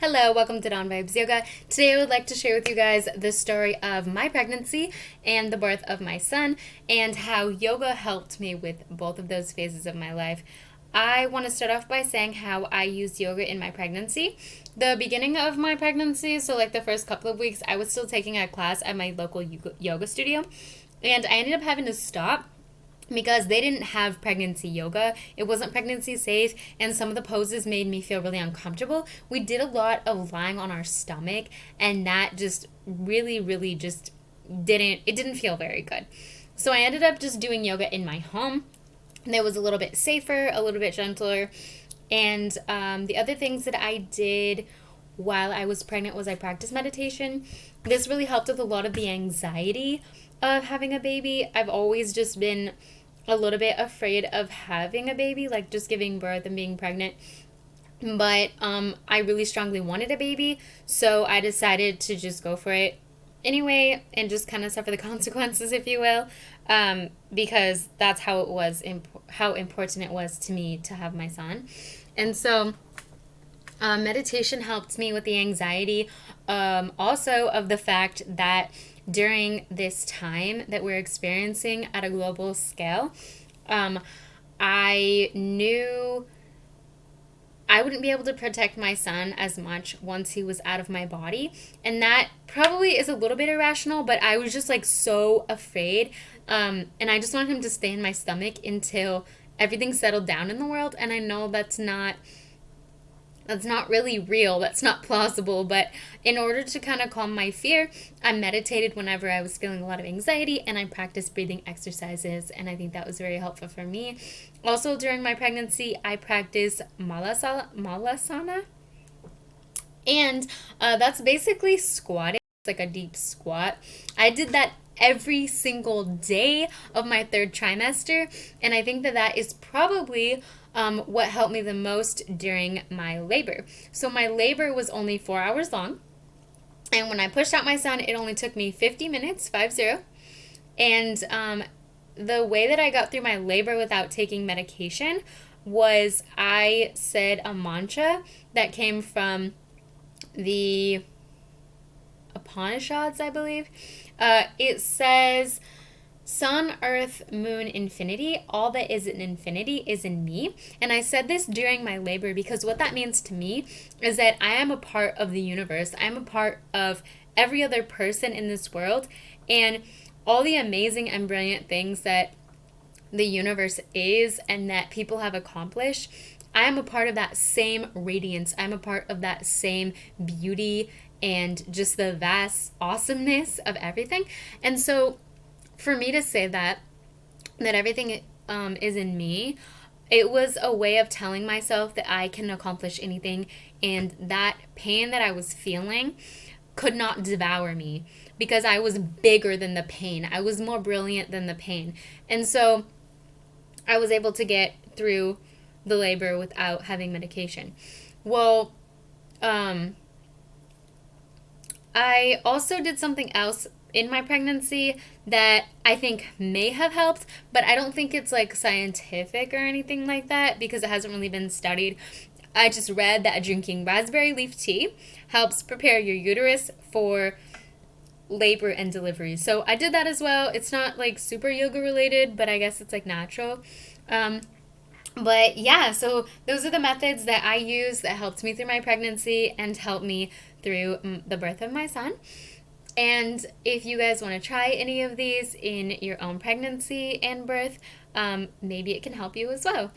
Hello, welcome to Dawn Vibes Yoga. Today I would like to share with you guys the story of my pregnancy and the birth of my son and how yoga helped me with both of those phases of my life. I want to start off by saying how I used yoga in my pregnancy. The beginning of my pregnancy, so like the first couple of weeks, I was still taking a class at my local yoga studio, and I ended up having to stop because they didn't have pregnancy yoga. It wasn't pregnancy safe, and some of the poses made me feel really uncomfortable. We did a lot of lying on our stomach, and that just really just didn't feel very good. So I ended up just doing yoga in my home. That was a little bit safer, a little bit gentler. And the other things that I did while I was pregnant was I practiced meditation. This really helped with a lot of the anxiety of having a baby. I've always just been a little bit afraid of having a baby, like just giving birth and being pregnant. But I really strongly wanted a baby, so I decided to just go for it anyway and just kind of suffer the consequences, if you will, because that's how it was, how important it was to me to have my son. And so meditation helped me with the anxiety, also of the fact that during this time that we're experiencing at a global scale, I knew I wouldn't be able to protect my son as much once he was out of my body. And that probably is a little bit irrational, but I was just like so afraid. And I just wanted him to stay in my stomach until everything settled down in the world. And I know that's not really real. That's not plausible. But in order to kind of calm my fear, I meditated whenever I was feeling a lot of anxiety, and I practiced breathing exercises. And I think that was very helpful for me. Also, during my pregnancy, I practiced malasana. And that's basically squatting. It's like a deep squat. I did that every single day of my third trimester. And I think that is probably what helped me the most during my labor. So my labor was only 4 hours long. And when I pushed out my son, it only took me 50 minutes, 50. And the way that I got through my labor without taking medication was I said a mantra that came from the Upanishads, I believe. It says, sun, earth, moon, infinity, all that is in infinity is in me. And I said this during my labor because what that means to me is that I am a part of the universe. I'm a part of every other person in this world, and all the amazing and brilliant things that the universe is and that people have accomplished, I am a part of that same radiance. I'm a part of that same beauty and just the vast awesomeness of everything. And so for me to say that everything is in me, it was a way of telling myself that I can accomplish anything, and that pain that I was feeling could not devour me because I was bigger than the pain. I was more brilliant than the pain. And so I was able to get through the labor without having medication. Well, I also did something else in my pregnancy that I think may have helped, but I don't think it's like scientific or anything like that because it hasn't really been studied. I just read that drinking raspberry leaf tea helps prepare your uterus for labor and delivery. So I did that as well. It's not like super yoga related, but I guess it's like natural. But yeah, so those are the methods that I use that helped me through my pregnancy and helped me through the birth of my son. And if you guys want to try any of these in your own pregnancy and birth, maybe it can help you as well.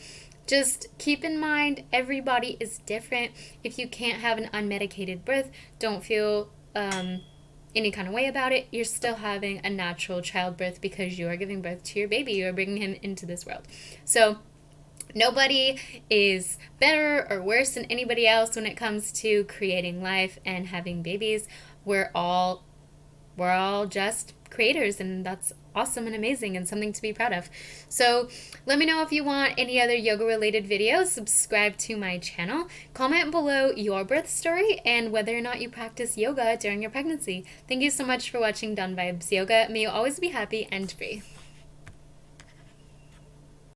Just keep in mind, everybody is different. If you can't have an unmedicated birth, don't feel any kind of way about it. You're still having a natural childbirth because you are giving birth to your baby. You are bringing him into this world. So nobody is better or worse than anybody else when it comes to creating life and having babies. We're all just creators, and that's awesome and amazing and something to be proud of. So let me know if you want any other yoga related videos. Subscribe to my channel. Comment below your birth story and whether or not you practice yoga during your pregnancy. Thank you so much for watching Dawn Vibes Yoga. May you always be happy and free.